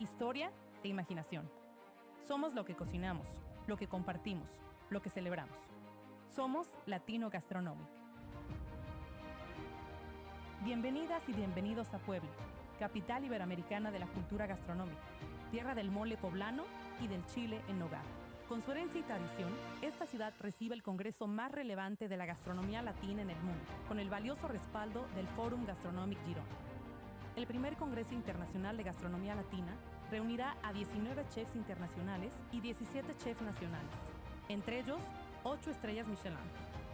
historia e imaginación. Somos lo que cocinamos, lo que compartimos, lo que celebramos. Somos Latino Gastronomic. Bienvenidas y bienvenidos a Puebla, capital iberoamericana de la cultura gastronómica, tierra del mole poblano y del chile en nogada. Con su herencia y tradición, esta ciudad recibe el congreso más relevante de la gastronomía latina en el mundo, con el valioso respaldo del Forum Gastronomic Girona. El primer Congreso Internacional de Gastronomía Latina reunirá a 19 chefs internacionales y 17 chefs nacionales, entre ellos 8 estrellas Michelin,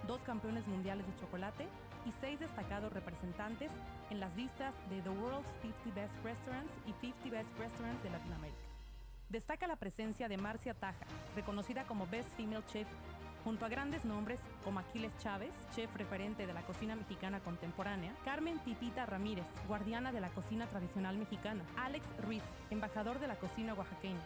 2 campeones mundiales de chocolate y 6 destacados representantes en las listas de The World's 50 Best Restaurants y 50 Best Restaurants de Latinoamérica. Destaca la presencia de Marcia Taja, reconocida como Best Female Chef, junto a grandes nombres como Aquiles Chávez, chef referente de la cocina mexicana contemporánea, Carmen Titita Ramírez, guardiana de la cocina tradicional mexicana, Alex Ruiz, embajador de la cocina oaxaqueña,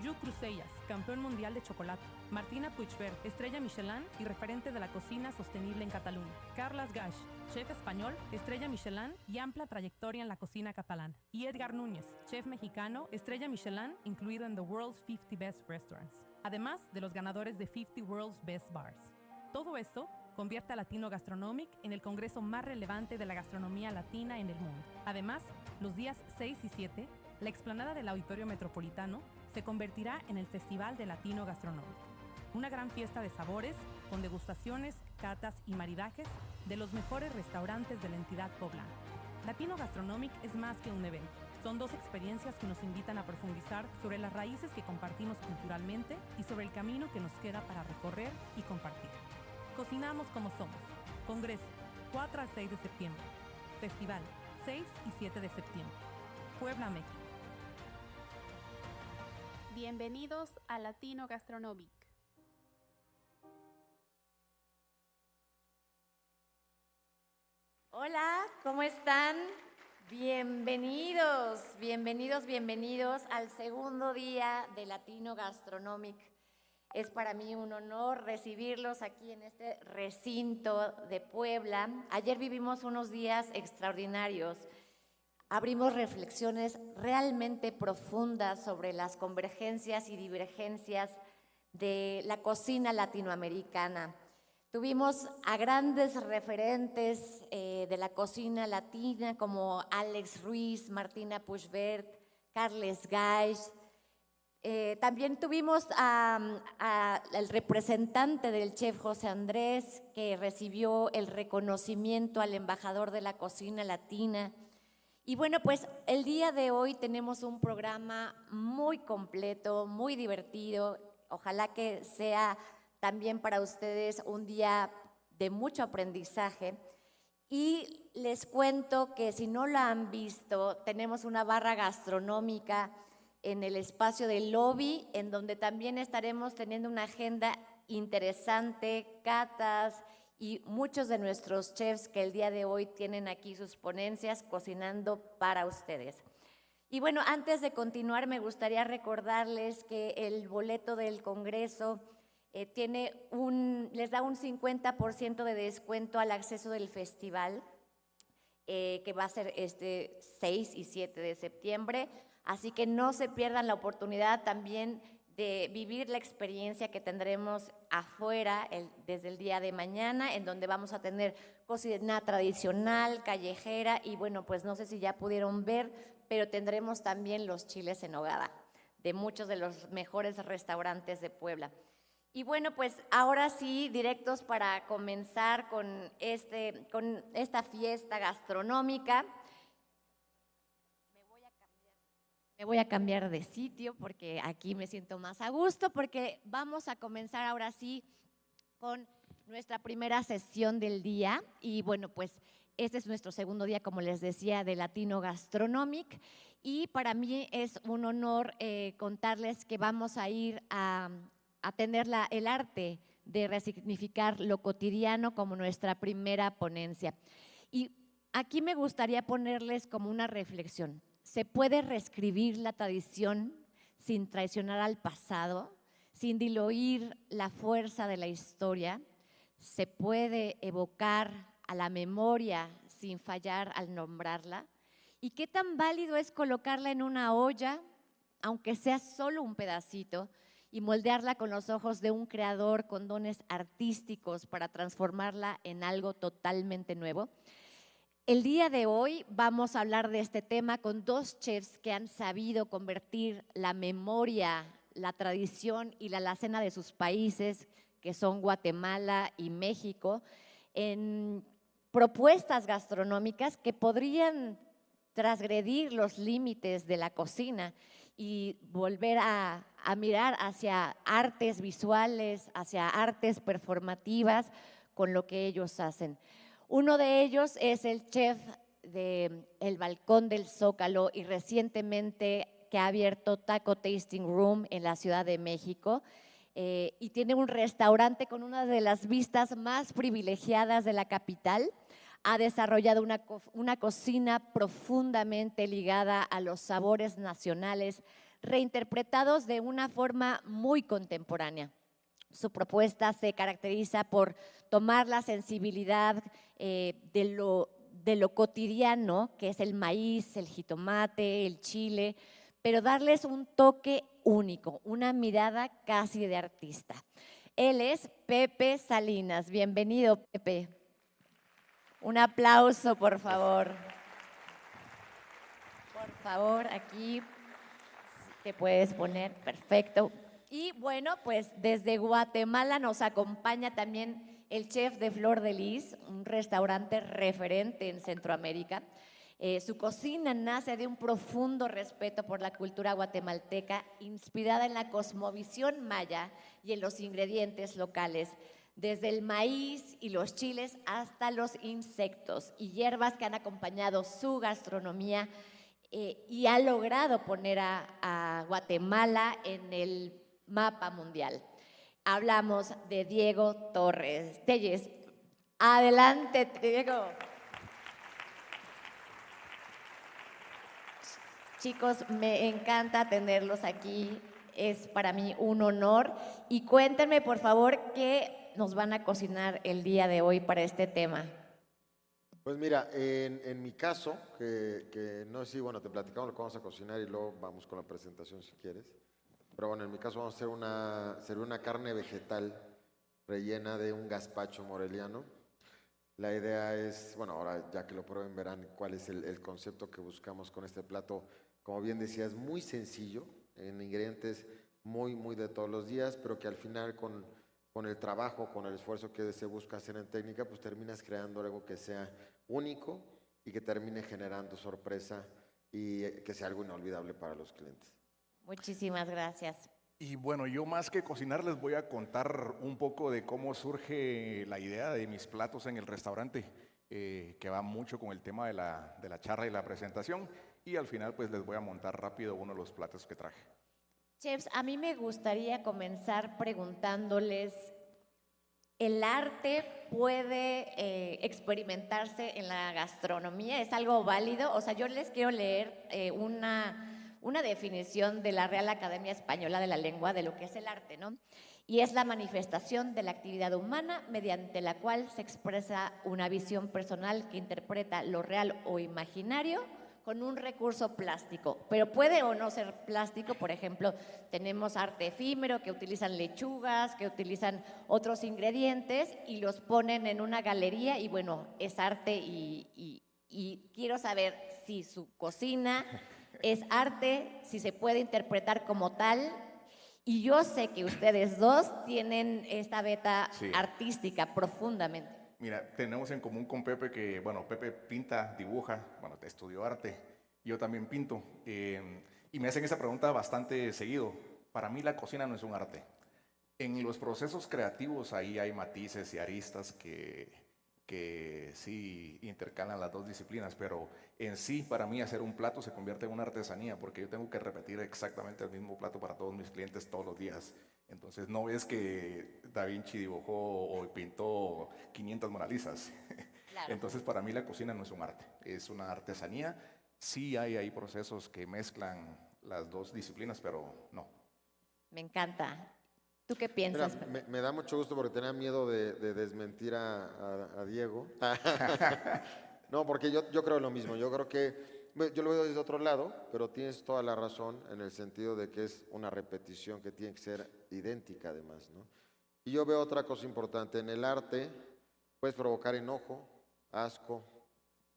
Yu Crucellas, campeón mundial de chocolate, Martina Puigvert, estrella Michelin y referente de la cocina sostenible en Cataluña, Carles Gaix, chef español, estrella Michelin y amplia trayectoria en la cocina catalana, y Edgar Núñez, chef mexicano, estrella Michelin, incluido en The World's 50 Best Restaurants, además de los ganadores de 50 World's Best Bars. Todo esto convierte a Latino Gastronomic en el congreso más relevante de la gastronomía latina en el mundo. Además, los días 6 y 7, la explanada del Auditorio Metropolitano se convertirá en el Festival de Latino Gastronomic, una gran fiesta de sabores con degustaciones, catas y maridajes de los mejores restaurantes de la entidad poblana. Latino Gastronomic es más que un evento. Son 2 experiencias que nos invitan a profundizar sobre las raíces que compartimos culturalmente y sobre el camino que nos queda para recorrer y compartir. Cocinamos como somos. Congreso, 4 al 6 de septiembre. Festival, 6 y 7 de septiembre. Puebla, México. Bienvenidos a Latino Gastronomic. Hola, ¿cómo están? Bienvenidos, bienvenidos, bienvenidos al segundo día de Latino Gastronomic. Es para mí un honor recibirlos aquí en este recinto de Puebla. Ayer vivimos unos días extraordinarios. Abrimos reflexiones realmente profundas sobre las convergencias y divergencias de la cocina latinoamericana. Tuvimos a grandes referentes de la cocina latina como Alex Ruiz, Martina Puigvert, Carles Gaix. También tuvimos al representante del chef José Andrés, que recibió el reconocimiento al embajador de la cocina latina. Y bueno, pues el día de hoy tenemos un programa muy completo, muy divertido. Ojalá que sea también para ustedes un día de mucho aprendizaje. Y les cuento que si no la han visto, tenemos una barra gastronómica en el espacio del lobby, en donde también estaremos teniendo una agenda interesante, catas y muchos de nuestros chefs que el día de hoy tienen aquí sus ponencias cocinando para ustedes. Y bueno, antes de continuar me gustaría recordarles que el boleto del Congreso les da un 50% de descuento al acceso del festival, que va a ser este 6 y 7 de septiembre. Así que no se pierdan la oportunidad también de vivir la experiencia que tendremos afuera desde el día de mañana, en donde vamos a tener cocina tradicional, callejera, y bueno, pues no sé si ya pudieron ver, pero tendremos también los chiles en nogada de muchos de los mejores restaurantes de Puebla. Y bueno, pues ahora sí, directos para comenzar con esta fiesta gastronómica. Me voy a cambiar de sitio porque aquí me siento más a gusto, porque vamos a comenzar ahora sí con nuestra primera sesión del día. Y bueno, pues este es nuestro segundo día, como les decía, de Latino Gastronomic. Y para mí es un honor contarles que vamos a ir a tener el arte de resignificar lo cotidiano como nuestra primera ponencia. Y aquí me gustaría ponerles como una reflexión. ¿Se puede reescribir la tradición sin traicionar al pasado, sin diluir la fuerza de la historia? ¿Se puede evocar a la memoria sin fallar al nombrarla? ¿Y qué tan válido es colocarla en una olla aunque sea solo un pedacito, y moldearla con los ojos de un creador con dones artísticos para transformarla en algo totalmente nuevo. El día de hoy vamos a hablar de este tema con dos chefs que han sabido convertir la memoria, la tradición y la alacena de sus países, que son Guatemala y México, en propuestas gastronómicas que podrían transgredir los límites de la cocina y volver a mirar hacia artes visuales, hacia artes performativas con lo que ellos hacen. Uno de ellos es el chef de El Balcón del Zócalo y recientemente que ha abierto Taco Tasting Room en la Ciudad de México y tiene un restaurante con una de las vistas más privilegiadas de la capital. Ha desarrollado una cocina profundamente ligada a los sabores nacionales, reinterpretados de una forma muy contemporánea. Su propuesta se caracteriza por tomar la sensibilidad de lo cotidiano, que es el maíz, el jitomate, el chile, pero darles un toque único, una mirada casi de artista. Él es Pepe Salinas. Bienvenido, Pepe. Un aplauso, por favor. Por favor, aquí te puedes poner, perfecto. Y bueno, pues desde Guatemala nos acompaña también el chef de Flor de Lis, un restaurante referente en Centroamérica. Su cocina nace de un profundo respeto por la cultura guatemalteca, inspirada en la cosmovisión maya y en los ingredientes locales, desde el maíz y los chiles hasta los insectos y hierbas que han acompañado su gastronomía y ha logrado poner a Guatemala en el mapa mundial. Hablamos de Diego Torres Telles. Adelante, Diego. Chicos, me encanta tenerlos aquí. Es para mí un honor. Y cuéntenme, por favor, qué nos van a cocinar el día de hoy para este tema. Pues mira, en mi caso, que no sé si, bueno, te platicamos lo que vamos a cocinar y luego vamos con la presentación si quieres. Pero bueno, en mi caso vamos a hacer una carne vegetal rellena de un gazpacho moreliano. La idea es, bueno, ahora ya que lo prueben verán cuál es el concepto que buscamos con este plato. Como bien decía, es muy sencillo, en ingredientes muy de todos los días, pero que al final con el trabajo, con el esfuerzo que se busca hacer en técnica, pues terminas creando algo que sea único y que termine generando sorpresa y que sea algo inolvidable para los clientes. Muchísimas gracias. Y bueno, yo más que cocinar les voy a contar un poco de cómo surge la idea de mis platos en el restaurante, que va mucho con el tema de la charla y la presentación, y al final pues les voy a montar rápido uno de los platos que traje. Chefs, a mí me gustaría comenzar preguntándoles, ¿el arte puede experimentarse en la gastronomía? ¿Es algo válido? O sea, yo les quiero leer una definición de la Real Academia Española de la Lengua de lo que es el arte, ¿no? Y es la manifestación de la actividad humana mediante la cual se expresa una visión personal que interpreta lo real o imaginario con un recurso plástico, pero puede o no ser plástico. Por ejemplo, tenemos arte efímero que utilizan lechugas, que utilizan otros ingredientes y los ponen en una galería y bueno, es arte y quiero saber si su cocina es arte, si se puede interpretar como tal. Y yo sé que ustedes dos tienen esta beta artística profundamente. Mira, tenemos en común con Pepe que, bueno, Pepe pinta, dibuja, bueno, estudió arte, yo también pinto, y me hacen esa pregunta bastante seguido. Para mí la cocina no es un arte. En los procesos creativos ahí hay matices y aristas que sí intercalan las dos disciplinas, pero en sí para mí hacer un plato se convierte en una artesanía porque yo tengo que repetir exactamente el mismo plato para todos mis clientes todos los días. Entonces no es que Da Vinci dibujó o pintó 500 Mona Lisas. Claro. Entonces para mí la cocina no es un arte, es una artesanía. Sí hay procesos que mezclan las dos disciplinas, pero no. Me encanta. ¿Tú qué piensas? Mira, me da mucho gusto porque tenía miedo de desmentir a Diego. No, porque yo creo lo mismo. Yo creo que yo lo veo desde otro lado, pero tienes toda la razón en el sentido de que es una repetición que tiene que ser idéntica además, ¿no? Y yo veo otra cosa importante, en el arte puedes provocar enojo, asco,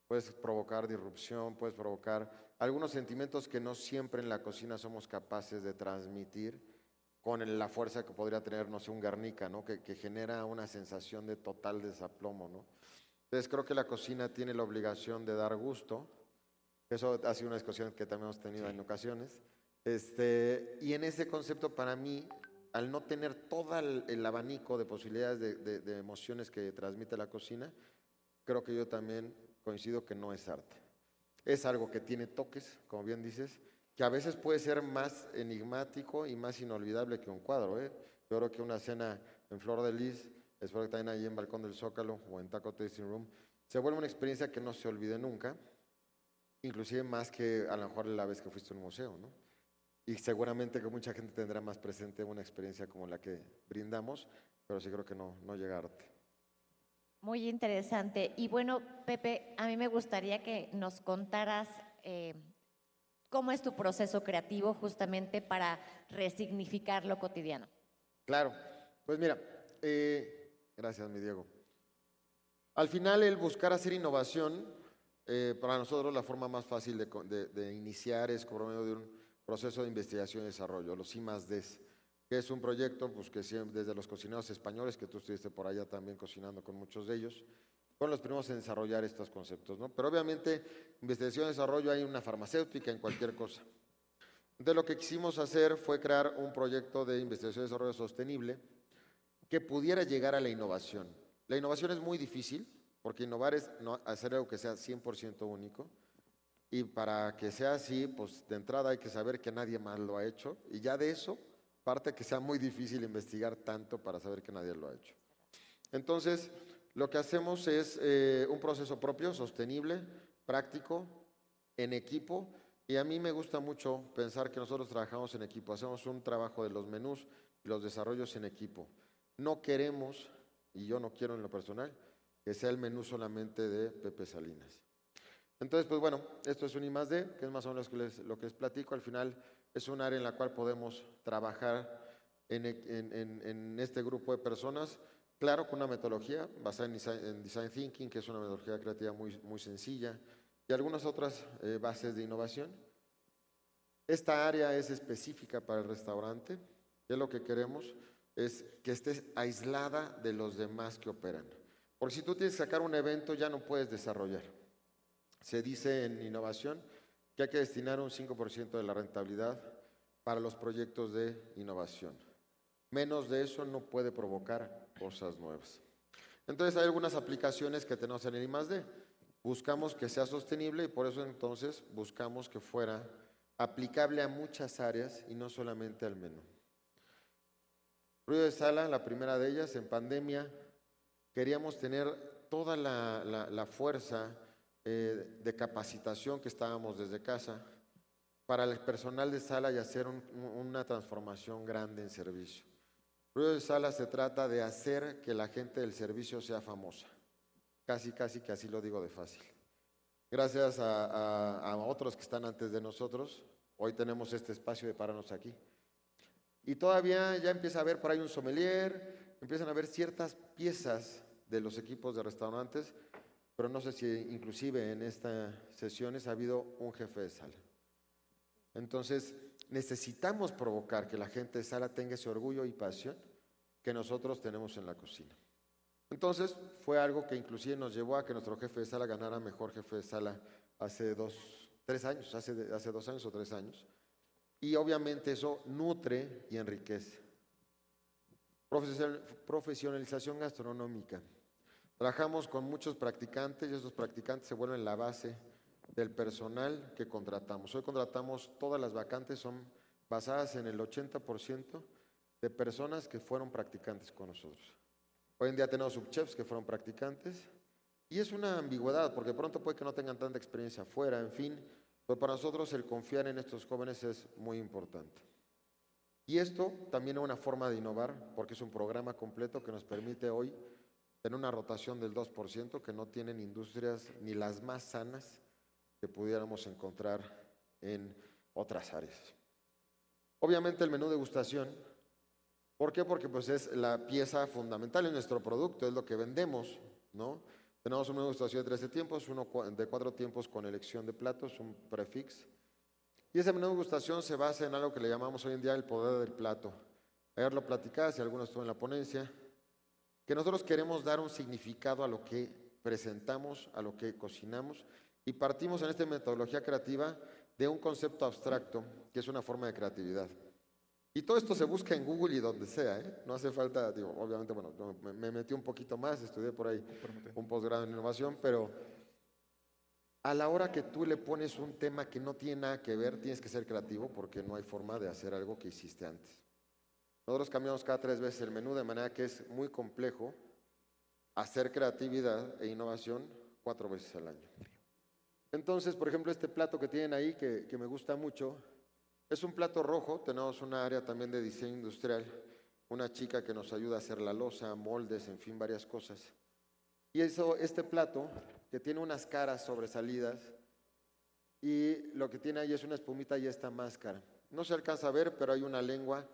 puedes provocar disrupción, puedes provocar algunos sentimientos que no siempre en la cocina somos capaces de transmitir con la fuerza que podría tener, no sé, un Guernica, ¿no? Que genera una sensación de total desaplomo, ¿no? Entonces creo que la cocina tiene la obligación de dar gusto. Eso ha sido una discusión que también hemos tenido en ocasiones. Y en ese concepto, para mí, al no tener todo el abanico de posibilidades de emociones que transmite la cocina, creo que yo también coincido que no es arte. Es algo que tiene toques, como bien dices, que a veces puede ser más enigmático y más inolvidable que un cuadro, ¿eh? Yo creo que una cena en Flor de Lis, espero que también ahí en Balcón del Zócalo o en Taco Tasting Room, se vuelve una experiencia que no se olvide nunca, inclusive más que a lo mejor la vez que fuiste a un museo, ¿no? Y seguramente que mucha gente tendrá más presente una experiencia como la que brindamos, pero sí creo que no llega a arte. Muy interesante. Y bueno, Pepe, a mí me gustaría que nos contaras cómo es tu proceso creativo justamente para resignificar lo cotidiano. Claro, pues mira, gracias mi Diego. Al final el buscar hacer innovación, para nosotros la forma más fácil de iniciar es por medio de un proceso de investigación y desarrollo, los I+Ds, que es un proyecto pues, que desde los cocineros españoles, que tú estuviste por allá también cocinando con muchos de ellos, fueron los primeros en desarrollar estos conceptos, ¿no? Pero obviamente investigación y desarrollo hay una farmacéutica en cualquier cosa. Entonces lo que quisimos hacer fue crear un proyecto de investigación y desarrollo sostenible que pudiera llegar a la innovación. La innovación es muy difícil, porque innovar es hacer algo que sea 100% único, y para que sea así, pues de entrada hay que saber que nadie más lo ha hecho, y ya de eso parte que sea muy difícil investigar tanto para saber que nadie lo ha hecho. Entonces, lo que hacemos es un proceso propio, sostenible, práctico, en equipo, y a mí me gusta mucho pensar que nosotros trabajamos en equipo, hacemos un trabajo de los menús y los desarrollos en equipo. No queremos, y yo no quiero en lo personal, que sea el menú solamente de Pepe Salinas. Entonces, pues bueno, esto es un I+D, que es más o menos lo que les platico. Al final es un área en la cual podemos trabajar en este grupo de personas, claro, con una metodología basada en Design Thinking, que es una metodología creativa muy sencilla, y algunas otras bases de innovación. Esta área es específica para el restaurante, y lo que queremos es que estés aislada de los demás que operan. Porque si tú tienes que sacar un evento, ya no puedes desarrollar. Se dice en innovación que hay que destinar un 5% de la rentabilidad para los proyectos de innovación. Menos de eso no puede provocar cosas nuevas. Entonces hay algunas aplicaciones que tenemos en el I+D. Buscamos que sea sostenible y por eso entonces buscamos que fuera aplicable a muchas áreas y no solamente al menú. Ruido de sala, la primera de ellas, en pandemia queríamos tener toda la fuerza de capacitación que estábamos desde casa para el personal de sala y hacer una transformación grande en servicio. Ruido de sala se trata de hacer que la gente del servicio sea famosa. Casi que así lo digo de fácil. Gracias a otros que están antes de nosotros, hoy tenemos este espacio de pararnos aquí. Y todavía ya empieza a haber por ahí un sommelier, empiezan a haber ciertas piezas de los equipos de restaurantes, pero no sé si inclusive en estas sesiones ha habido un jefe de sala. Entonces, necesitamos provocar que la gente de sala tenga ese orgullo y pasión que nosotros tenemos en la cocina. Entonces, fue algo que inclusive nos llevó a que nuestro jefe de sala ganara mejor jefe de sala hace 2 años o 3 años. Y obviamente eso nutre y enriquece. Profesionalización gastronómica. Trabajamos con muchos practicantes y esos practicantes se vuelven la base del personal que contratamos. Hoy contratamos, todas las vacantes son basadas en el 80% de personas que fueron practicantes con nosotros. Hoy en día tenemos subchefs que fueron practicantes y es una ambigüedad porque pronto puede que no tengan tanta experiencia afuera, en fin, pero para nosotros el confiar en estos jóvenes es muy importante. Y esto también es una forma de innovar porque es un programa completo que nos permite hoy tener una rotación del 2% que no tienen industrias ni las más sanas que pudiéramos encontrar en otras áreas. Obviamente el menú degustación, ¿por qué? Porque pues es la pieza fundamental en nuestro producto, es lo que vendemos, ¿no? Tenemos un menú degustación de 13 tiempos, uno de 4 tiempos con elección de platos, un prefix. Y ese menú de degustación se basa en algo que le llamamos hoy en día el poder del plato. Ayer lo platicaba, si alguno estuvo en la ponencia, que nosotros queremos dar un significado a lo que presentamos, a lo que cocinamos, y partimos en esta metodología creativa de un concepto abstracto, que es una forma de creatividad. Y todo esto se busca en Google y donde sea, ¿eh? No hace falta, digo, obviamente, bueno, yo me metí un poquito más, estudié por ahí un posgrado en innovación, pero a la hora que tú le pones un tema que no tiene nada que ver, tienes que ser creativo porque no hay forma de hacer algo que hiciste antes. Nosotros cambiamos cada 3 veces el menú, de manera que es muy complejo hacer creatividad e innovación 4 veces al año. Entonces, por ejemplo, este plato que tienen ahí, que me gusta mucho, es un plato rojo. Tenemos una área también de diseño industrial, una chica que nos ayuda a hacer la loza, moldes, en fin, varias cosas. Y este plato, que tiene unas caras sobresalidas, y lo que tiene ahí es una espumita y esta máscara. No se alcanza a ver, pero hay una lengua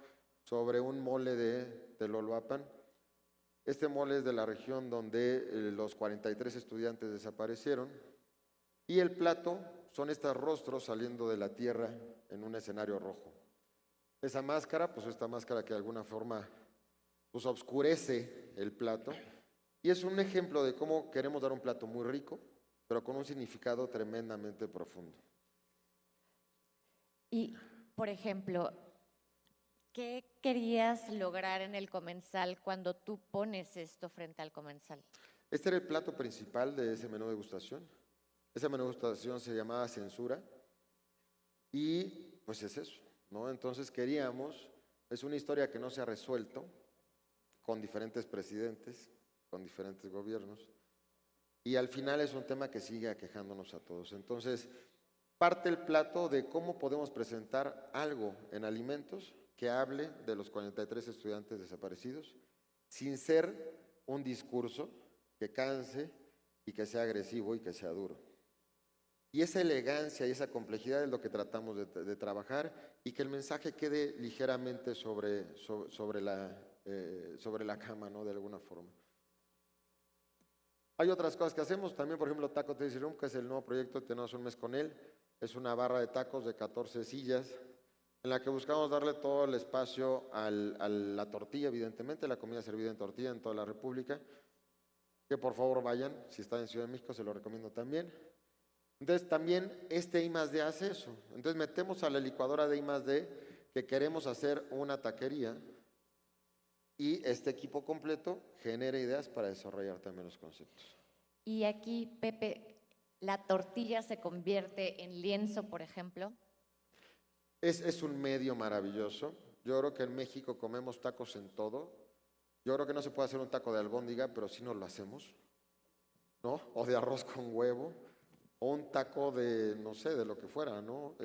sobre un mole de Telolhuapan. Este mole es de la región donde los 43 estudiantes desaparecieron. Y el plato son estos rostros saliendo de la tierra en un escenario rojo. Esa máscara, pues esta máscara que de alguna forma pues oscurece el plato. Y es un ejemplo de cómo queremos dar un plato muy rico, pero con un significado tremendamente profundo. Y, por ejemplo, ¿qué querías lograr en el comensal cuando tú pones esto frente al comensal? Este era el plato principal de ese menú de degustación. Ese menú de degustación se llamaba Censura y pues es eso, ¿no? Entonces queríamos, es una historia que no se ha resuelto con diferentes presidentes, con diferentes gobiernos, y al final es un tema que sigue aquejándonos a todos. Entonces, parte el plato de cómo podemos presentar algo en alimentos que hable de los 43 estudiantes desaparecidos, sin ser un discurso que canse y que sea agresivo y que sea duro. Y esa elegancia y esa complejidad es lo que tratamos de trabajar, y que el mensaje quede ligeramente sobre la cama, ¿no? De alguna forma. Hay otras cosas que hacemos también, por ejemplo, Taco Tasty Room, que es el nuevo proyecto, tenemos un mes con él. Es una barra de tacos de 14 sillas, en la que buscamos darle todo el espacio a la tortilla, evidentemente, la comida servida en tortilla en toda la República. Que por favor vayan, si están en Ciudad de México, se lo recomiendo también. Entonces también este I+D hace eso. Entonces metemos a la licuadora de I+D que queremos hacer una taquería, y este equipo completo genera ideas para desarrollar también los conceptos. Y aquí, Pepe, ¿la tortilla se convierte en lienzo, por ejemplo? Es un medio maravilloso. Yo creo que en México comemos tacos en todo. Yo creo que no se puede hacer un taco de albóndiga, pero sí nos lo hacemos, ¿no? O de arroz con huevo, o un taco de, no sé, de lo que fuera, ¿no?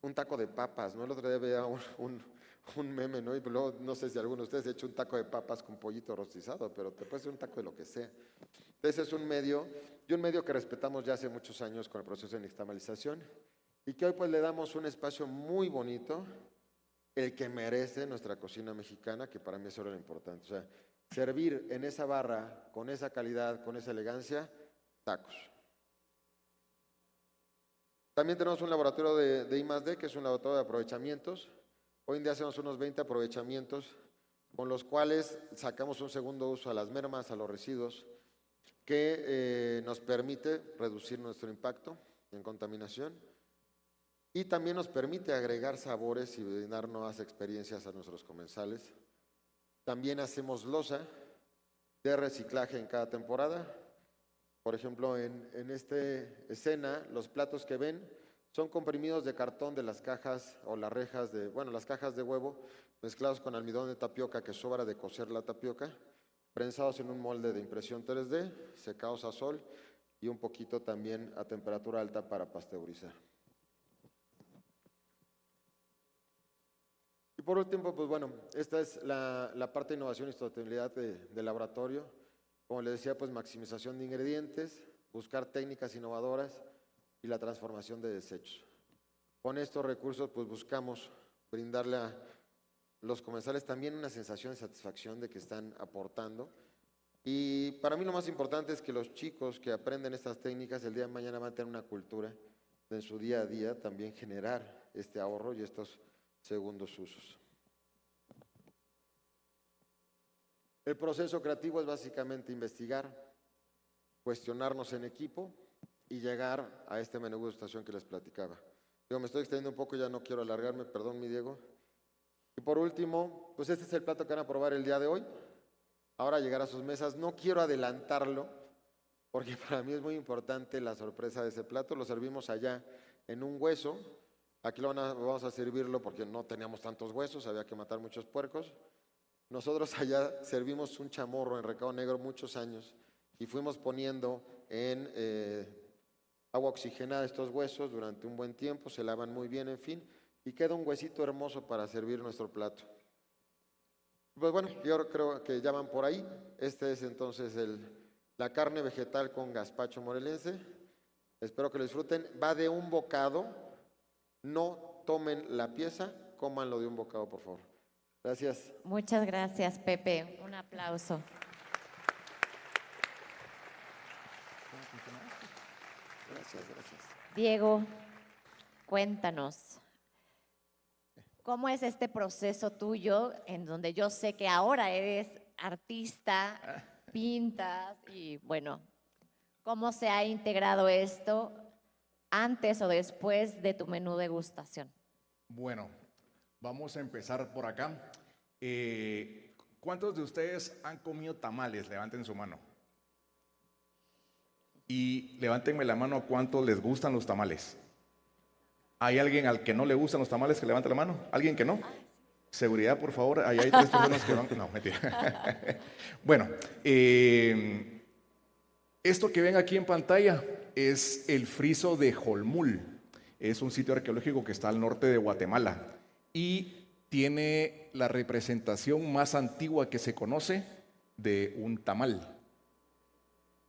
Un taco de papas, ¿no? El otro día veía un meme, ¿no? Y luego, no sé si alguno de ustedes ha hecho un taco de papas con pollito rostizado, pero te puede hacer un taco de lo que sea. Entonces es un medio, y un medio que respetamos ya hace muchos años con el proceso de nixtamalización, y que hoy pues le damos un espacio muy bonito, el que merece nuestra cocina mexicana, que para mí eso era lo importante. O sea, servir en esa barra, con esa calidad, con esa elegancia, tacos. También tenemos un laboratorio de I+D, que es un laboratorio de aprovechamientos. Hoy en día hacemos unos 20 aprovechamientos, con los cuales sacamos un segundo uso a las mermas, a los residuos, que nos permite reducir nuestro impacto en contaminación, y también nos permite agregar sabores y dar nuevas experiencias a nuestros comensales. También hacemos loza de reciclaje en cada temporada. Por ejemplo, en esta escena, los platos que ven son comprimidos de cartón de las cajas o las rejas las cajas de huevo, mezclados con almidón de tapioca que sobra de cocer la tapioca, prensados en un molde de impresión 3D, secados a sol y un poquito también a temperatura alta para pasteurizar. Y por último, pues bueno, esta es la parte de innovación y sostenibilidad del laboratorio. Como les decía, pues maximización de ingredientes, buscar técnicas innovadoras y la transformación de desechos. Con estos recursos pues buscamos brindarle a los comensales también una sensación de satisfacción de que están aportando. Y para mí lo más importante es que los chicos que aprenden estas técnicas el día de mañana van a tener una cultura de en su día a día también generar este ahorro y estos segundos usos. El proceso creativo es básicamente investigar, cuestionarnos en equipo y llegar a este menú de degustación que les platicaba. Me estoy extendiendo un poco, ya no quiero alargarme, perdón mi Diego. Y por último, pues este es el plato que van a probar el día de hoy. Ahora llegar a sus mesas, no quiero adelantarlo, porque para mí es muy importante la sorpresa de ese plato. Lo servimos allá en un hueso. Aquí vamos a servirlo porque no teníamos tantos huesos, había que matar muchos puercos. Nosotros allá servimos un chamorro en Recado Negro muchos años y fuimos poniendo en agua oxigenada estos huesos durante un buen tiempo, se lavan muy bien, en fin, y queda un huesito hermoso para servir nuestro plato. Pues bueno, yo creo que ya van por ahí. Este es entonces la carne vegetal con gazpacho morelense. Espero que lo disfruten. Va de un bocado. No tomen la pieza, cómanlo de un bocado, por favor. Gracias. Muchas gracias, Pepe. Un aplauso. Gracias, gracias. Diego, cuéntanos, ¿cómo es este proceso tuyo en donde yo sé que ahora eres artista, pintas y bueno, cómo se ha integrado esto antes o después de tu menú degustación? Bueno, vamos a empezar por acá. ¿Cuántos de ustedes han comido tamales? Levanten su mano. Y levántenme la mano a cuántos les gustan los tamales. ¿Hay alguien al que no le gustan los tamales que levante la mano? ¿Alguien que no? Seguridad, por favor. Ahí hay 3 personas que van. No, mentira. Bueno, esto que ven aquí en pantalla es el friso de Jolmul. Es un sitio arqueológico que está al norte de Guatemala y tiene la representación más antigua que se conoce de un tamal.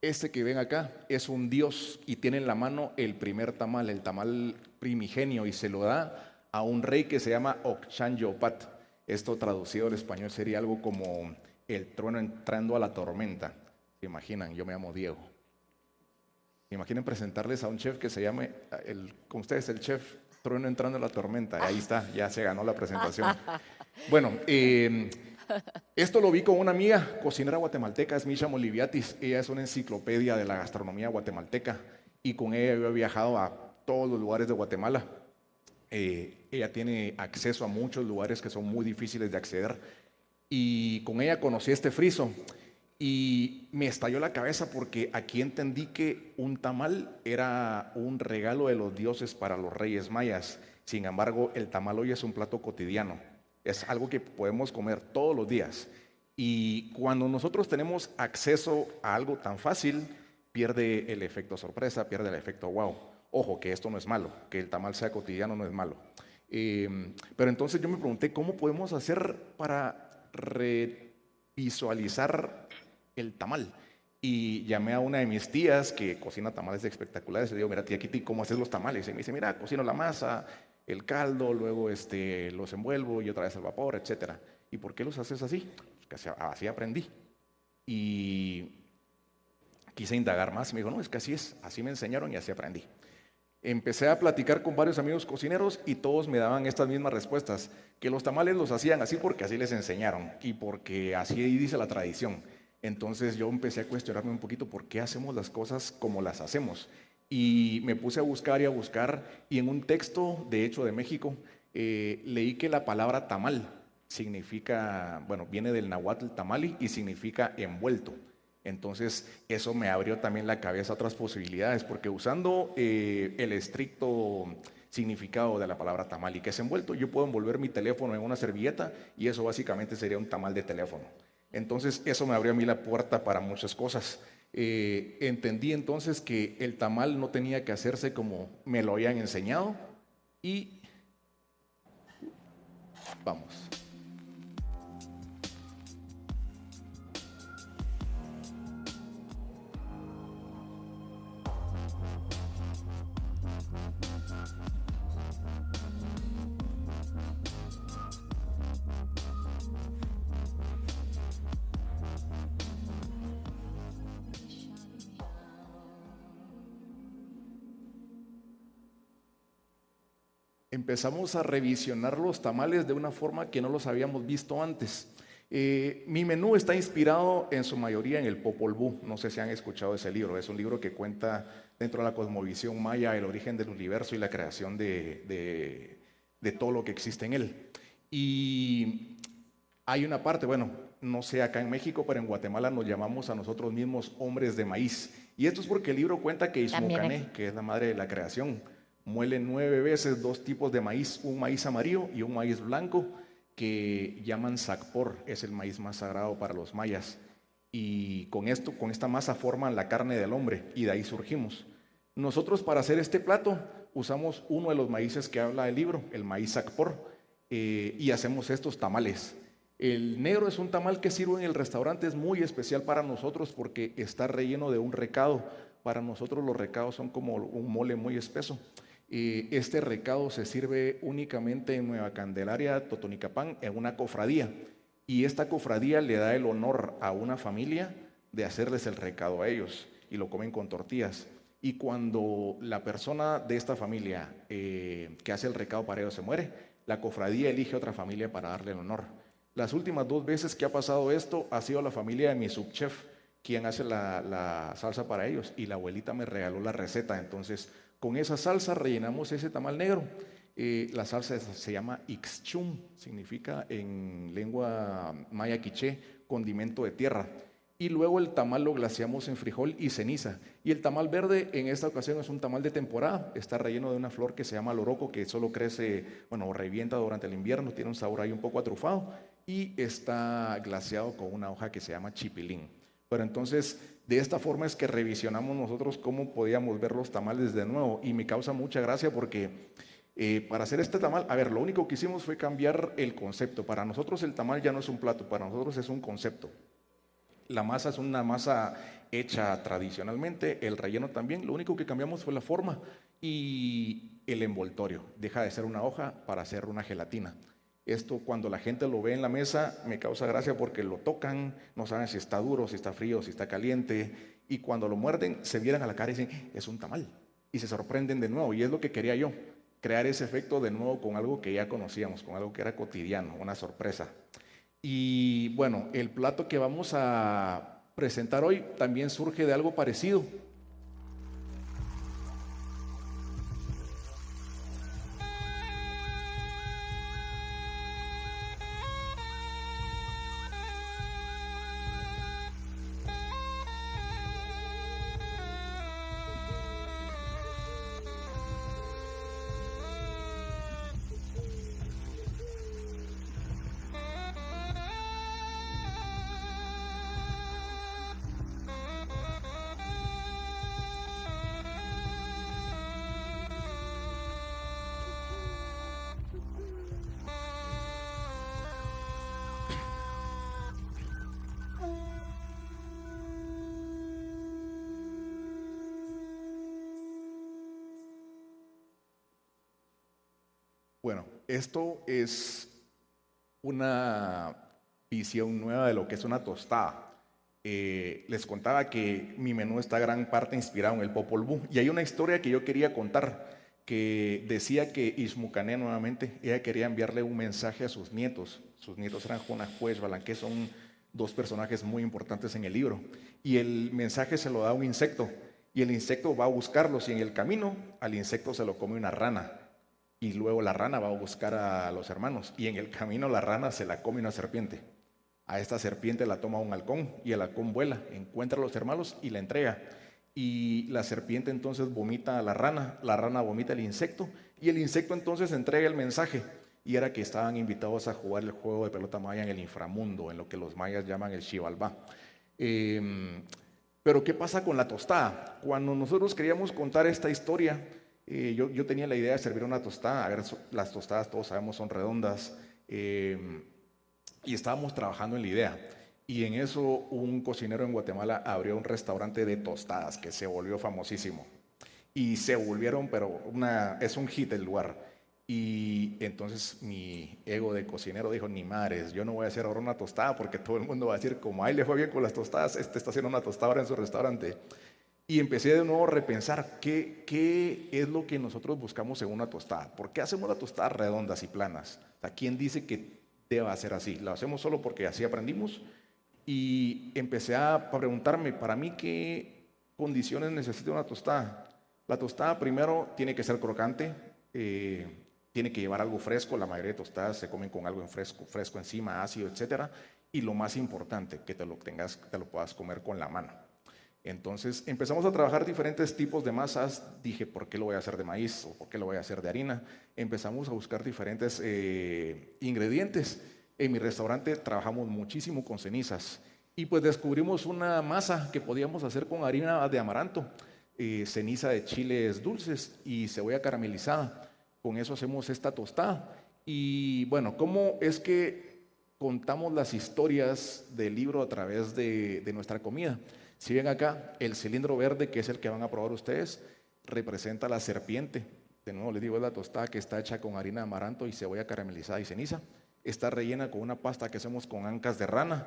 Este que ven acá es un dios y tiene en la mano el primer tamal, el tamal primigenio, y se lo da a un rey que se llama Oxanyopat. Esto traducido al español sería algo como el trueno entrando a la tormenta. ¿Se imaginan? Yo me llamo Diego. Imaginen presentarles a un chef que se llame, con ustedes, el chef Trueno entrando a la tormenta. Ahí está, ya se ganó la presentación. Bueno, esto lo vi con una amiga, cocinera guatemalteca, es Misha Moliviatis. Ella es una enciclopedia de la gastronomía guatemalteca y con ella yo he viajado a todos los lugares de Guatemala. Ella tiene acceso a muchos lugares que son muy difíciles de acceder y con ella conocí este friso. Y me estalló la cabeza porque aquí entendí que un tamal era un regalo de los dioses para los reyes mayas. Sin embargo, el tamal hoy es un plato cotidiano. Es algo que podemos comer todos los días. Y cuando nosotros tenemos acceso a algo tan fácil, pierde el efecto sorpresa, pierde el efecto wow. Ojo, que esto no es malo, que el tamal sea cotidiano no es malo. Pero entonces yo me pregunté, ¿cómo podemos hacer para revisualizar el tamal? Y llamé a una de mis tías que cocina tamales espectaculares y le digo, mira tía Kitty, ¿cómo haces los tamales? Y me dice, mira, cocino la masa, el caldo, luego los envuelvo y otra vez al vapor, etcétera. ¿Y por qué los haces así? Pues así aprendí. Y quise indagar más y me dijo, no, es que así me enseñaron y así aprendí. Empecé a platicar con varios amigos cocineros y todos me daban estas mismas respuestas, que los tamales los hacían así porque así les enseñaron y porque así dice la tradición. Entonces yo empecé a cuestionarme un poquito por qué hacemos las cosas como las hacemos. Y me puse a buscar y en un texto, de hecho, de México, leí que la palabra tamal significa, bueno, viene del náhuatl tamali y significa envuelto. Entonces eso me abrió también la cabeza a otras posibilidades, porque usando el estricto significado de la palabra tamal y que es envuelto, yo puedo envolver mi teléfono en una servilleta y eso básicamente sería un tamal de teléfono. Entonces eso me abrió a mí la puerta para muchas cosas. Entendí entonces que el tamal no tenía que hacerse como me lo habían enseñado y vamos. Empezamos a revisionar los tamales de una forma que no los habíamos visto antes. Mi menú está inspirado en su mayoría en el Popol Vuh. No sé si han escuchado ese libro. Es un libro que cuenta dentro de la cosmovisión maya el origen del universo y la creación de todo lo que existe en él. Y hay una parte, bueno, no sé acá en México, pero en Guatemala nos llamamos a nosotros mismos hombres de maíz. Y esto es porque el libro cuenta que Ismucané, que es la madre de la creación, muele 9 veces 2 tipos de maíz, un maíz amarillo y un maíz blanco, que llaman sacpor, es el maíz más sagrado para los mayas. Y con esta masa forman la carne del hombre, y de ahí surgimos. Nosotros, para hacer este plato, usamos uno de los maíces que habla el libro, el maíz sacpor, y hacemos estos tamales. El negro es un tamal que sirve en el restaurante, es muy especial para nosotros porque está relleno de un recado. Para nosotros los recados son como un mole muy espeso. Este recado se sirve únicamente en Nueva Candelaria, Totonicapán, en una cofradía. Y esta cofradía le da el honor a una familia de hacerles el recado a ellos, y lo comen con tortillas. Y cuando la persona de esta familia que hace el recado para ellos se muere, la cofradía elige otra familia para darle el honor. Las últimas 2 veces que ha pasado esto ha sido la familia de mi subchef quien hace la salsa para ellos, y la abuelita me regaló la receta. Entonces, con esa salsa rellenamos ese tamal negro. La salsa se llama ixchum, significa en lengua maya quiché condimento de tierra. Y luego el tamal lo glaseamos en frijol y ceniza. Y el tamal verde en esta ocasión es un tamal de temporada. Está relleno de una flor que se llama loroco, que solo crece, bueno, revienta durante el invierno. Tiene un sabor ahí un poco atrufado. Y está glaseado con una hoja que se llama chipilín. Pero entonces, de esta forma es que revisionamos nosotros cómo podíamos ver los tamales de nuevo. Y me causa mucha gracia porque para hacer este tamal, a ver, lo único que hicimos fue cambiar el concepto. Para nosotros el tamal ya no es un plato, para nosotros es un concepto. La masa es una masa hecha tradicionalmente, el relleno también. Lo único que cambiamos fue la forma y el envoltorio. Deja de ser una hoja para ser una gelatina. Esto, cuando la gente lo ve en la mesa, me causa gracia porque lo tocan, no saben si está duro, si está frío, si está caliente, y cuando lo muerden se miran a la cara y dicen, es un tamal, y se sorprenden de nuevo. Y es lo que quería yo, crear ese efecto de nuevo con algo que ya conocíamos, con algo que era cotidiano, una sorpresa. Y bueno, el plato que vamos a presentar hoy también surge de algo parecido. Bueno, esto es una visión nueva de lo que es una tostada. Les contaba que mi menú está gran parte inspirado en el Popol Vuh, y hay una historia que yo quería contar que decía que Ismucané, nuevamente, ella quería enviarle un mensaje a sus nietos. Sus nietos eran Jonajuez, Balanqué, son 2 personajes muy importantes en el libro, y el mensaje se lo da a un insecto, y el insecto va a buscarlos, y en el camino al insecto se lo come una rana. Y luego la rana va a buscar a los hermanos, y en el camino la rana se la come una serpiente. A esta serpiente la toma un halcón, y el halcón vuela, encuentra a los hermanos y la entrega. Y la serpiente entonces vomita a la rana vomita al insecto, y el insecto entonces entrega el mensaje. Y era que estaban invitados a jugar el juego de pelota maya en el inframundo, en lo que los mayas llaman el Xibalbá. Pero ¿qué pasa con la tostada? Cuando nosotros queríamos contar esta historia, yo tenía la idea de servir una tostada. A ver, las tostadas todos sabemos son redondas, y estábamos trabajando en la idea, y en eso un cocinero en Guatemala abrió un restaurante de tostadas que se volvió famosísimo, y se volvieron, pero es un hit el lugar. Y entonces mi ego de cocinero dijo, ni madres, yo no voy a hacer ahora una tostada porque todo el mundo va a decir, como a él le fue bien con las tostadas, este está haciendo una tostada ahora en su restaurante. Y empecé de nuevo a repensar qué es lo que nosotros buscamos en una tostada. ¿Por qué hacemos las tostadas redondas y planas? O sea, ¿quién dice que deba ser así? ¿Lo hacemos solo porque así aprendimos? Y empecé a preguntarme, para mí, ¿qué condiciones necesita una tostada? La tostada primero tiene que ser crocante, tiene que llevar algo fresco. La mayoría de tostadas se comen con algo fresco encima, ácido, etcétera. Y lo más importante, que te lo puedas comer con la mano. Entonces empezamos a trabajar diferentes tipos de masas. Dije, ¿por qué lo voy a hacer de maíz o por qué lo voy a hacer de harina? Empezamos a buscar diferentes ingredientes. En mi restaurante trabajamos muchísimo con cenizas y pues descubrimos una masa que podíamos hacer con harina de amaranto, ceniza de chiles dulces y cebolla caramelizada. Con eso hacemos esta tostada. Y bueno, ¿cómo es que contamos las historias del libro a través de nuestra comida? Si ven acá, el cilindro verde, que es el que van a probar ustedes, representa la serpiente. De nuevo les digo, es la tostada que está hecha con harina de amaranto y cebolla caramelizada y ceniza. Está rellena con una pasta que hacemos con ancas de rana,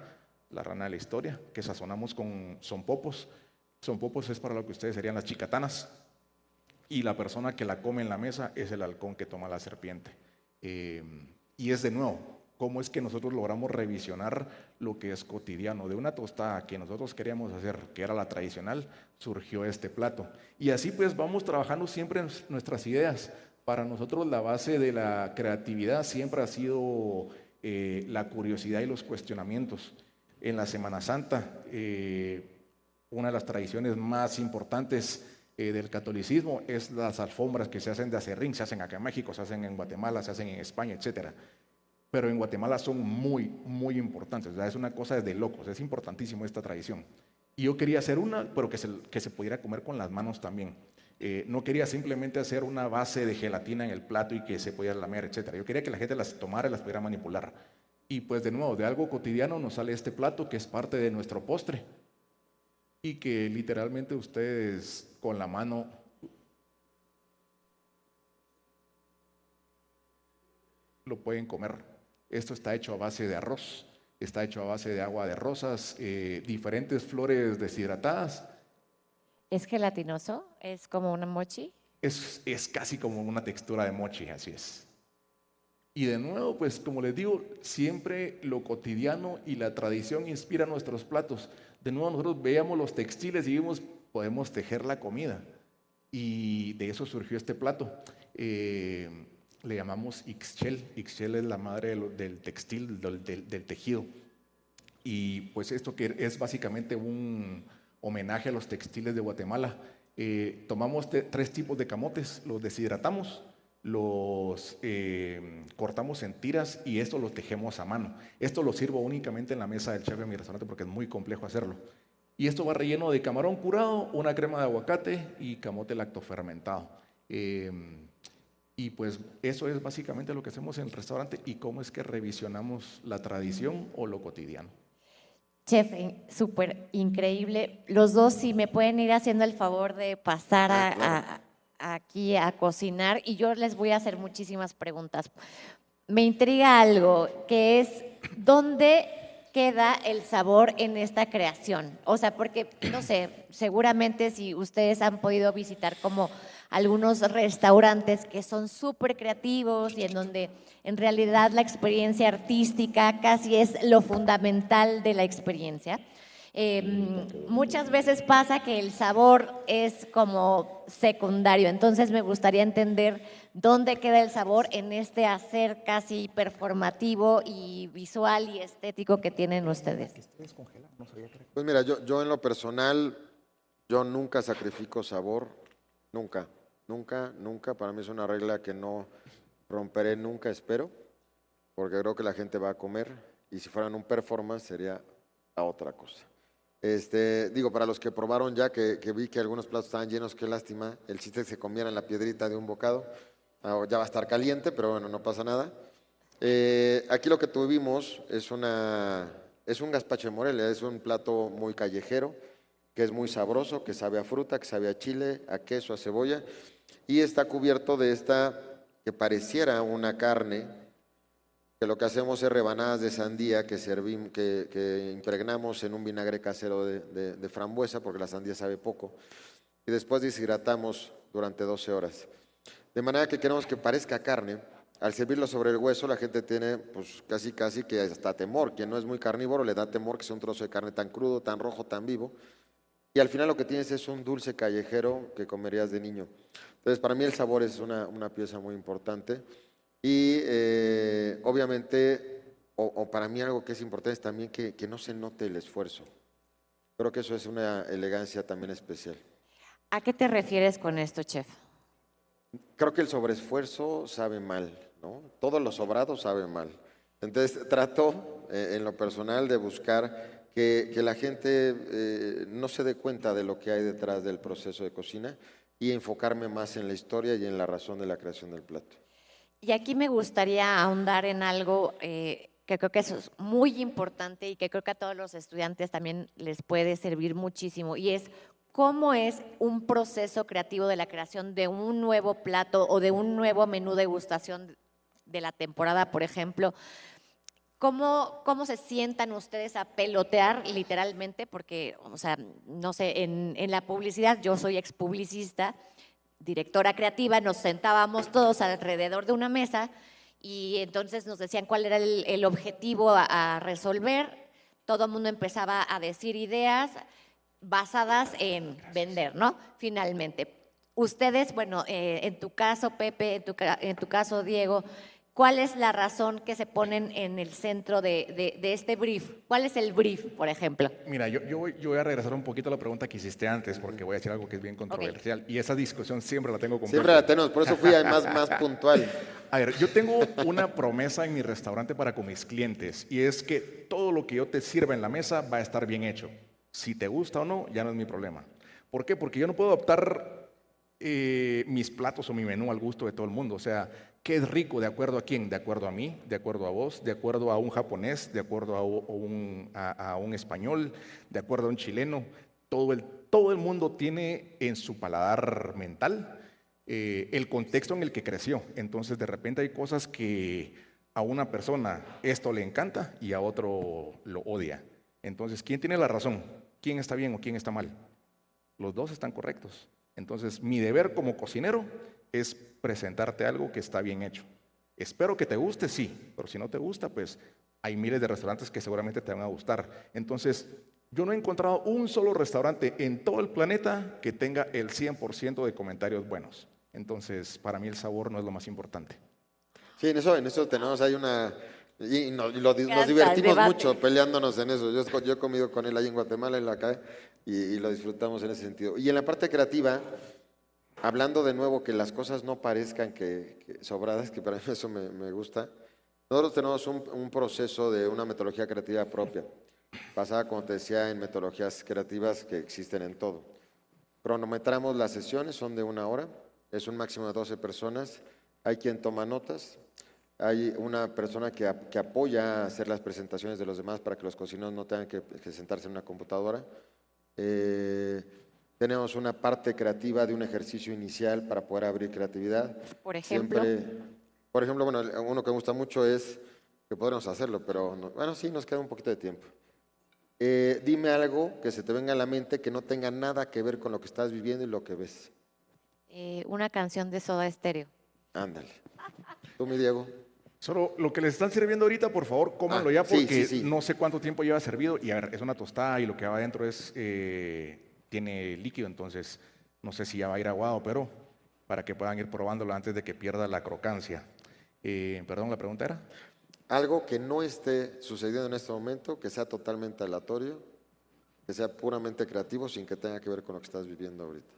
la rana de la historia, que sazonamos con sonpopos. Sonpopos es para lo que ustedes serían las chicatanas. Y la persona que la come en la mesa es el halcón que toma la serpiente. Y es de nuevo, ¿cómo es que nosotros logramos revisionar lo que es cotidiano? De una tostada que nosotros queríamos hacer, que era la tradicional, surgió este plato. Y así pues vamos trabajando siempre en nuestras ideas. Para nosotros la base de la creatividad siempre ha sido la curiosidad y los cuestionamientos. En la Semana Santa, una de las tradiciones más importantes del catolicismo es las alfombras que se hacen de acerrín, se hacen acá en México, se hacen en Guatemala, se hacen en España, etcétera. Pero en Guatemala son muy, muy importantes. O sea, es una cosa de locos, es importantísimo esta tradición. Y yo quería hacer una, pero que se pudiera comer con las manos también. No quería simplemente hacer una base de gelatina en el plato y que se pudiera lamer, etcétera. Yo quería que la gente las tomara y las pudiera manipular. Y pues de nuevo, de algo cotidiano nos sale este plato que es parte de nuestro postre y que literalmente ustedes con la mano lo pueden comer. Esto está hecho a base de arroz, está hecho a base de agua de rosas, diferentes flores deshidratadas. ¿Es gelatinoso? ¿Es como una mochi? Es casi como una textura de mochi, así es. Y de nuevo, pues como les digo, siempre lo cotidiano y la tradición inspira nuestros platos. De nuevo nosotros veíamos los textiles y vimos, podemos tejer la comida. Y de eso surgió este plato. Le llamamos Ixchel. Ixchel es la madre del textil, del tejido. Y pues esto que es básicamente un homenaje a los textiles de Guatemala. Tomamos 3 tipos de camotes, los deshidratamos, los cortamos en tiras y esto lo tejemos a mano. Esto lo sirvo únicamente en la mesa del chef de mi restaurante porque es muy complejo hacerlo. Y esto va relleno de camarón curado, una crema de aguacate y camote lactofermentado. Y pues eso es básicamente lo que hacemos en el restaurante y cómo es que revisionamos la tradición o lo cotidiano. Chef, súper increíble. Los dos, si me pueden ir haciendo el favor de pasar aquí a cocinar y yo les voy a hacer muchísimas preguntas. Me intriga algo, que es ¿dónde queda el sabor en esta creación? O sea, porque, no sé, seguramente si ustedes han podido visitar como algunos restaurantes que son súper creativos y en donde en realidad la experiencia artística casi es lo fundamental de la experiencia. Muchas veces pasa que el sabor es como secundario, entonces me gustaría entender dónde queda el sabor en este hacer casi performativo y visual y estético que tienen ustedes. Pues mira, yo en lo personal, yo nunca sacrifico sabor, nunca. Para mí es una regla que no romperé nunca, espero, porque creo que la gente va a comer y si fueran un performance sería a otra cosa. Digo, para los que probaron ya, que vi que algunos platos estaban llenos, qué lástima, el chiste es que se comieran la piedrita de un bocado. Ya va a estar caliente, pero bueno, no pasa nada. Aquí lo que tuvimos es un gazpacho de Morelia, es un plato muy callejero. que es muy sabroso, que sabe a fruta, que sabe a chile, a queso, a cebolla, y está cubierto de esta que pareciera una carne, que lo que hacemos es rebanadas de sandía que impregnamos en un vinagre casero de frambuesa, porque la sandía sabe poco, y después deshidratamos durante 12 horas. De manera que queremos que parezca carne. Al servirlo sobre el hueso, la gente tiene pues casi que hasta temor. Quien no es muy carnívoro le da temor que sea un trozo de carne tan crudo, tan rojo, tan vivo. Y al final lo que tienes es un dulce callejero que comerías de niño. Entonces, para mí el sabor es una pieza muy importante. Y obviamente, o para mí algo que es importante es también que no se note el esfuerzo. Creo que eso es una elegancia también especial. ¿A qué te refieres con esto, chef? Creo que el sobreesfuerzo sabe mal, ¿no? Todo lo sobrado sabe mal. Entonces trato en lo personal de buscar que la gente no se dé cuenta de lo que hay detrás del proceso de cocina y enfocarme más en la historia y en la razón de la creación del plato. Y aquí me gustaría ahondar en algo que creo que eso es muy importante y que creo que a todos los estudiantes también les puede servir muchísimo, y es cómo es un proceso creativo de la creación de un nuevo plato o de un nuevo menú degustación de la temporada, por ejemplo. ¿Cómo se sientan ustedes a pelotear literalmente? Porque, o sea, no sé, en la publicidad, yo soy expublicista, directora creativa, nos sentábamos todos alrededor de una mesa y entonces nos decían cuál era el objetivo a resolver. Todo el mundo empezaba a decir ideas basadas en vender, ¿no? Finalmente. Ustedes, bueno, en tu caso, Pepe, en tu caso, Diego, ¿cuál es la razón que se ponen en el centro de este brief? ¿Cuál es el brief, por ejemplo? Mira, yo voy a regresar un poquito a la pregunta que hiciste antes, porque voy a decir algo que es bien controversial. Y esa discusión siempre la tengo con Siempre la tenemos, por eso fui más puntual. A ver, yo tengo una promesa en mi restaurante para con mis clientes, y es que todo lo que yo te sirva en la mesa va a estar bien hecho. Si te gusta o no, ya no es mi problema. ¿Por qué? Porque yo no puedo adaptar mis platos o mi menú al gusto de todo el mundo. O sea, ¿qué es rico? ¿De acuerdo a quién? De acuerdo a mí, de acuerdo a vos, de acuerdo a un japonés, de acuerdo a un español, de acuerdo a un chileno. Todo el mundo tiene en su paladar mental el contexto en el que creció. Entonces, de repente hay cosas que a una persona esto le encanta y a otro lo odia. Entonces, ¿quién tiene la razón? ¿Quién está bien o quién está mal? Los dos están correctos. Entonces, mi deber como cocinero es presentarte algo que está bien hecho. Espero que te guste, sí, pero si no te gusta, pues hay miles de restaurantes que seguramente te van a gustar. Entonces, yo no he encontrado un solo restaurante en todo el planeta que tenga el 100% de comentarios buenos. Entonces, para mí el sabor no es lo más importante. Sí, en eso tenemos, hay una... Y nos divertimos mucho peleándonos en eso. Yo he comido con él ahí en Guatemala, en la calle, y lo disfrutamos en ese sentido. Y en la parte creativa, hablando de nuevo que las cosas no parezcan que sobradas, que para mí eso me gusta, nosotros tenemos un proceso de una metodología creativa propia, basada, como te decía, en metodologías creativas que existen en todo. Cronometramos las sesiones, son de 1 hora, es un máximo de 12 personas, hay quien toma notas, hay una persona que apoya a hacer las presentaciones de los demás para que los cocineros no tengan que sentarse en una computadora. Tenemos una parte creativa de un ejercicio inicial para poder abrir creatividad. Por ejemplo. Por ejemplo, bueno, uno que me gusta mucho es, que podríamos hacerlo, pero bueno, sí, nos queda un poquito de tiempo. Dime algo que se te venga a la mente que no tenga nada que ver con lo que estás viviendo y lo que ves. Una canción de Soda Stereo. Ándale. ¿Tú, mi Diego? Solo lo que les están sirviendo ahorita, por favor, cómanlo ya, porque sí. no sé cuánto tiempo lleva servido. Y a ver, es una tostada y lo que va adentro tiene líquido, entonces no sé si ya va a ir aguado, pero para que puedan ir probándolo antes de que pierda la crocancia. Perdón, ¿la pregunta era? Algo que no esté sucediendo en este momento, que sea totalmente aleatorio, que sea puramente creativo, sin que tenga que ver con lo que estás viviendo ahorita.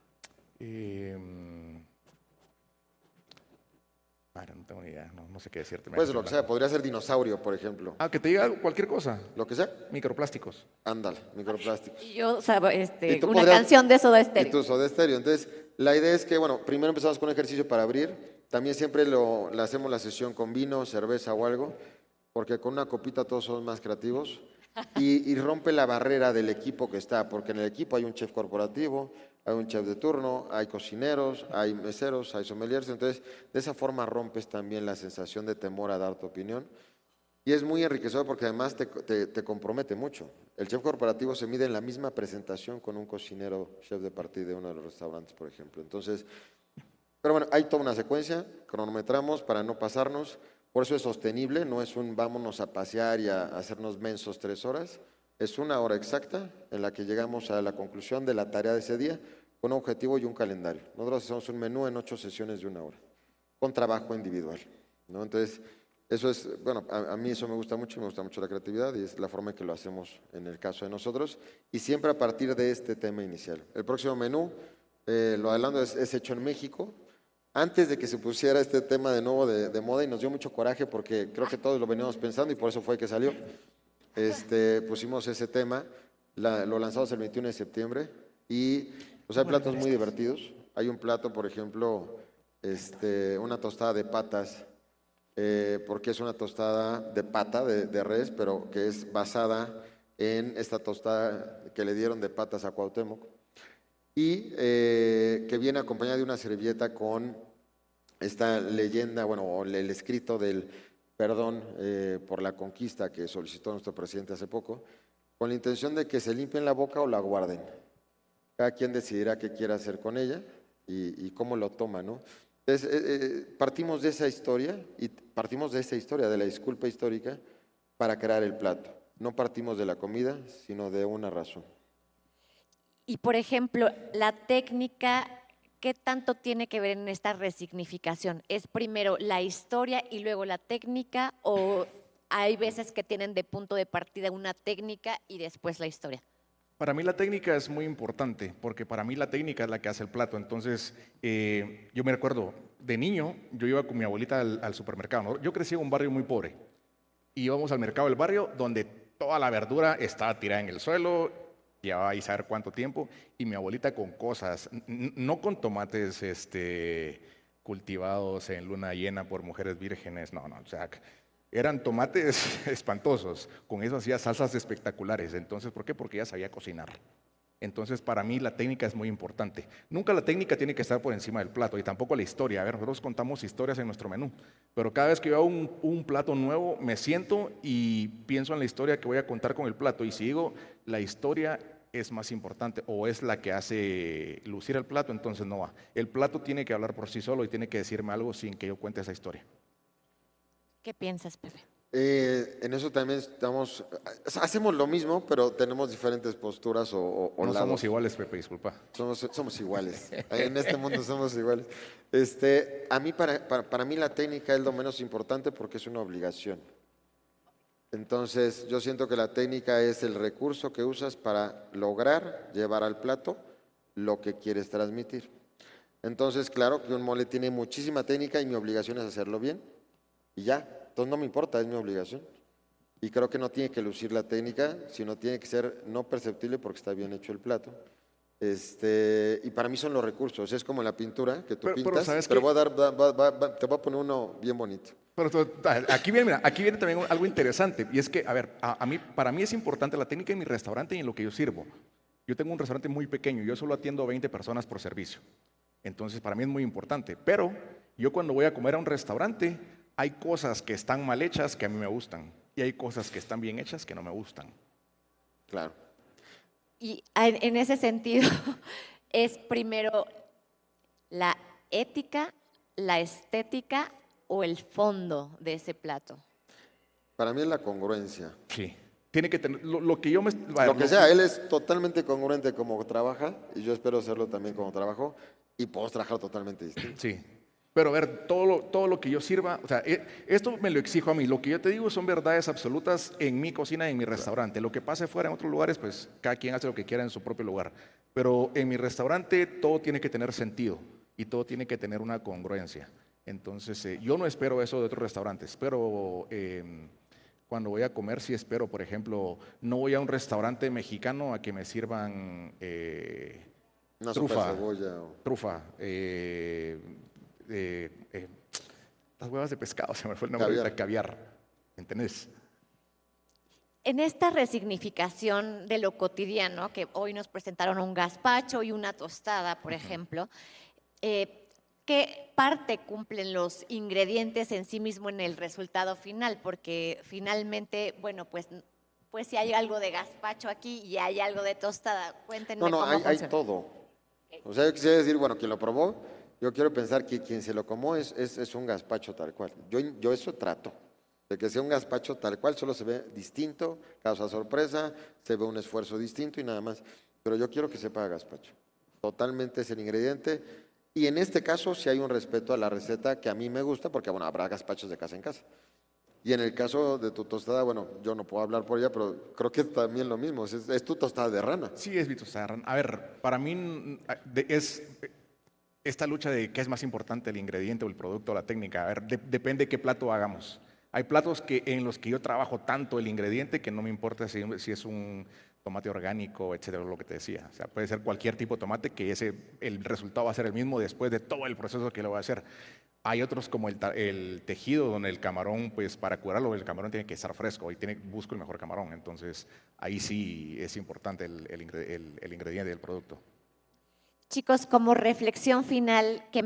No tengo ni idea, no sé qué decirte. Pues lo que sea, podría ser dinosaurio, por ejemplo. Que te diga cualquier cosa. Lo que sea. Microplásticos. Ándale, microplásticos. Yo, una canción de Soda Stereo. Y tu Soda Stereo. Entonces, la idea es que, bueno, primero empezamos con un ejercicio para abrir. También siempre le hacemos la sesión con vino, cerveza o algo, porque con una copita todos somos más creativos. y rompe la barrera del equipo que está, porque en el equipo hay un chef corporativo, hay un chef de turno, hay cocineros, hay meseros, hay sommeliers, entonces de esa forma rompes también la sensación de temor a dar tu opinión. Y es muy enriquecedor porque además te compromete mucho. El chef corporativo se mide en la misma presentación con un cocinero chef de partie de uno de los restaurantes, por ejemplo. Entonces, pero bueno, hay toda una secuencia, cronometramos para no pasarnos, por eso es sostenible, no es un vámonos a pasear y a hacernos mensos 3 horas, es 1 hora exacta en la que llegamos a la conclusión de la tarea de ese día con un objetivo y un calendario. Nosotros hacemos un menú en 8 sesiones de 1 hora, con trabajo individual, ¿no? Entonces, eso es, bueno, a mí eso me gusta mucho la creatividad y es la forma en que lo hacemos en el caso de nosotros y siempre a partir de este tema inicial. El próximo menú, lo adelanto, es hecho en México. Antes de que se pusiera este tema de nuevo de moda y nos dio mucho coraje porque creo que todos lo veníamos pensando y por eso fue que salió. Pusimos ese tema, lo lanzamos el 21 de septiembre y pues hay platos muy divertidos. Hay un plato, por ejemplo, una tostada de patas, porque es una tostada de pata de res, pero que es basada en esta tostada que le dieron de patas a Cuauhtémoc y que viene acompañada de una servilleta con esta leyenda, bueno, o el escrito del perdón por la conquista que solicitó nuestro presidente hace poco, con la intención de que se limpien la boca o la guarden. Cada quien decidirá qué quiere hacer con ella y cómo lo toma, ¿no? Entonces, partimos de esa historia y partimos de esa historia, de la disculpa histórica, para crear el plato. No partimos de la comida, sino de una razón. Y, por ejemplo, la técnica, ¿qué tanto tiene que ver en esta resignificación? ¿Es primero la historia y luego la técnica o hay veces que tienen de punto de partida una técnica y después la historia? Para mí la técnica es muy importante, porque para mí la técnica es la que hace el plato. Entonces, yo me recuerdo, de niño, yo iba con mi abuelita al supermercado, ¿no? Yo crecí en un barrio muy pobre. Y íbamos al mercado del barrio, donde toda la verdura estaba tirada en el suelo, llevaba ahí saber cuánto tiempo, y mi abuelita con cosas, no con tomates cultivados en luna llena por mujeres vírgenes, no, o sea, eran tomates espantosos, con eso hacía salsas espectaculares. Entonces, ¿por qué? Porque ella sabía cocinar. Entonces, para mí la técnica es muy importante. Nunca la técnica tiene que estar por encima del plato y tampoco la historia. A ver, nosotros contamos historias en nuestro menú, pero cada vez que yo hago un plato nuevo, me siento y pienso en la historia que voy a contar con el plato. Y si digo, la historia es más importante o es la que hace lucir el plato, entonces no va. El plato tiene que hablar por sí solo y tiene que decirme algo sin que yo cuente esa historia. ¿Qué piensas, Pepe? En eso también estamos, hacemos lo mismo, pero tenemos diferentes posturas o No lados. somos iguales, Pepe, disculpa. Somos iguales. En este mundo somos iguales. A mí, para mí la técnica es lo menos importante porque es una obligación. Entonces, yo siento que la técnica es el recurso que usas para lograr llevar al plato lo que quieres transmitir. Entonces, claro que un mole tiene muchísima técnica y mi obligación es hacerlo bien. Y ya, entonces no me importa, es mi obligación. Y creo que no tiene que lucir la técnica, sino tiene que ser no perceptible porque está bien hecho el plato. Y para mí son los recursos, es como la pintura que tú pintas, ¿sabes pero qué? te voy a poner uno bien bonito. Pero aquí viene, mira, aquí viene también algo interesante, y es que, a ver, para mí es importante la técnica en mi restaurante y en lo que yo sirvo. Yo tengo un restaurante muy pequeño, yo solo atiendo a 20 personas por servicio. Entonces, para mí es muy importante. Pero yo cuando voy a comer a un restaurante, hay cosas que están mal hechas que a mí me gustan, y hay cosas que están bien hechas que no me gustan. Claro. Y en ese sentido, ¿es primero la ética, la estética o el fondo de ese plato? Para mí es la congruencia. Sí. Tiene que tener, lo que yo me... Lo que sea, él es totalmente congruente como trabaja, y yo espero serlo también como trabajo, y podemos trabajar totalmente distinto. Sí. Pero a ver, todo lo que yo sirva, o sea, esto me lo exijo a mí. Lo que yo te digo son verdades absolutas en mi cocina y en mi restaurante. Lo que pase fuera en otros lugares, pues cada quien hace lo que quiera en su propio lugar. Pero en mi restaurante todo tiene que tener sentido y todo tiene que tener una congruencia. Entonces, yo no espero eso de otros restaurantes, pero cuando voy a comer sí espero, por ejemplo, no voy a un restaurante mexicano a que me sirvan Una trufa, sopa de cebolla. trufa, las huevas de pescado, se me fue el nombre ahorita, caviar, ¿entendés? En esta resignificación de lo cotidiano, que hoy nos presentaron un gazpacho y una tostada, por ejemplo, ¿qué parte cumplen los ingredientes en sí mismo en el resultado final? Porque finalmente, bueno, pues si hay algo de gazpacho aquí y hay algo de tostada, cuéntenme cómo hay funciona. todo. O sea, yo quisiera decir, bueno, quien lo probó, yo quiero pensar que quien se lo comió es un gazpacho tal cual. Yo eso trato, de que sea un gazpacho tal cual, solo se ve distinto, causa sorpresa, se ve un esfuerzo distinto y nada más. Pero yo quiero que sepa gazpacho. Totalmente es el ingrediente. Y en este caso sí hay un respeto a la receta que a mí me gusta, porque bueno, habrá gazpachos de casa en casa. Y en el caso de tu tostada, bueno, yo no puedo hablar por ella, pero creo que es también lo mismo, es tu tostada de rana. Sí, es mi tostada de rana. A ver, para mí es esta lucha de qué es más importante, el ingrediente o el producto o la técnica. A ver, depende de qué plato hagamos. Hay platos en los que yo trabajo tanto el ingrediente que no me importa si es un tomate orgánico, etcétera, lo que te decía. O sea, puede ser cualquier tipo de tomate que el resultado va a ser el mismo después de todo el proceso que lo va a hacer. Hay otros como el tejido, donde el camarón, pues para curarlo, el camarón tiene que estar fresco y busco el mejor camarón. Entonces, ahí sí es importante el ingrediente del producto. Chicos, como reflexión final, que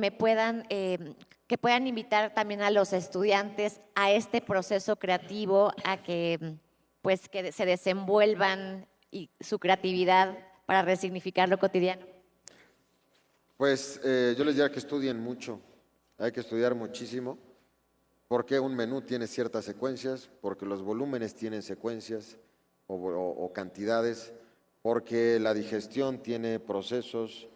puedan invitar también a los estudiantes a este proceso creativo, a que se desenvuelvan y su creatividad para resignificar lo cotidiano. Pues yo les diría que estudien mucho, hay que estudiar muchísimo, porque un menú tiene ciertas secuencias, porque los volúmenes tienen secuencias o cantidades, porque la digestión tiene procesos.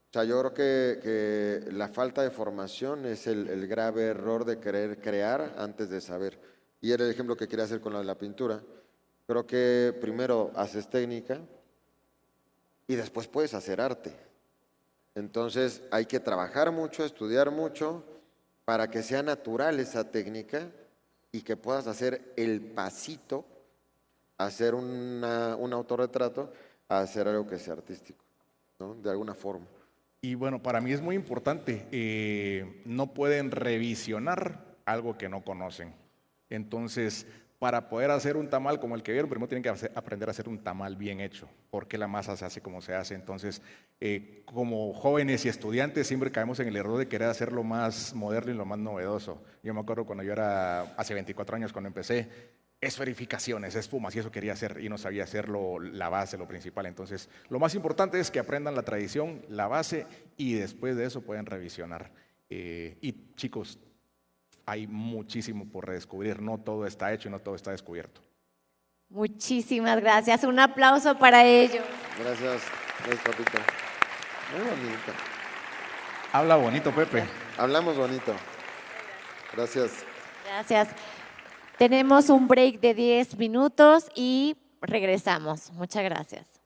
O sea, yo creo que la falta de formación es el grave error de querer crear antes de saber. Y era el ejemplo que quería hacer con la pintura. Creo que primero haces técnica y después puedes hacer arte. Entonces hay que trabajar mucho, estudiar mucho para que sea natural esa técnica y que puedas hacer el pasito, hacer un autorretrato, a hacer algo que sea artístico, ¿no? De alguna forma. Y bueno, para mí es muy importante, no pueden revisionar algo que no conocen. Entonces, para poder hacer un tamal como el que vieron, primero tienen que aprender a hacer un tamal bien hecho, porque la masa se hace como se hace. Entonces, como jóvenes y estudiantes siempre caemos en el error de querer hacer lo más moderno y lo más novedoso. Yo me acuerdo cuando yo era, hace 24 años cuando empecé, esferificaciones, espumas, y eso quería hacer y no sabía hacerlo, la base, lo principal. Entonces, lo más importante es que aprendan la tradición, la base, y después de eso pueden revisionar. Y chicos, hay muchísimo por redescubrir, no todo está hecho y no todo está descubierto. Muchísimas gracias, un aplauso para ellos. Gracias, papito. Muy bonito. Habla bonito, Pepe. Hablamos bonito. Gracias. Gracias. Tenemos un break de 10 minutos y regresamos. Muchas gracias.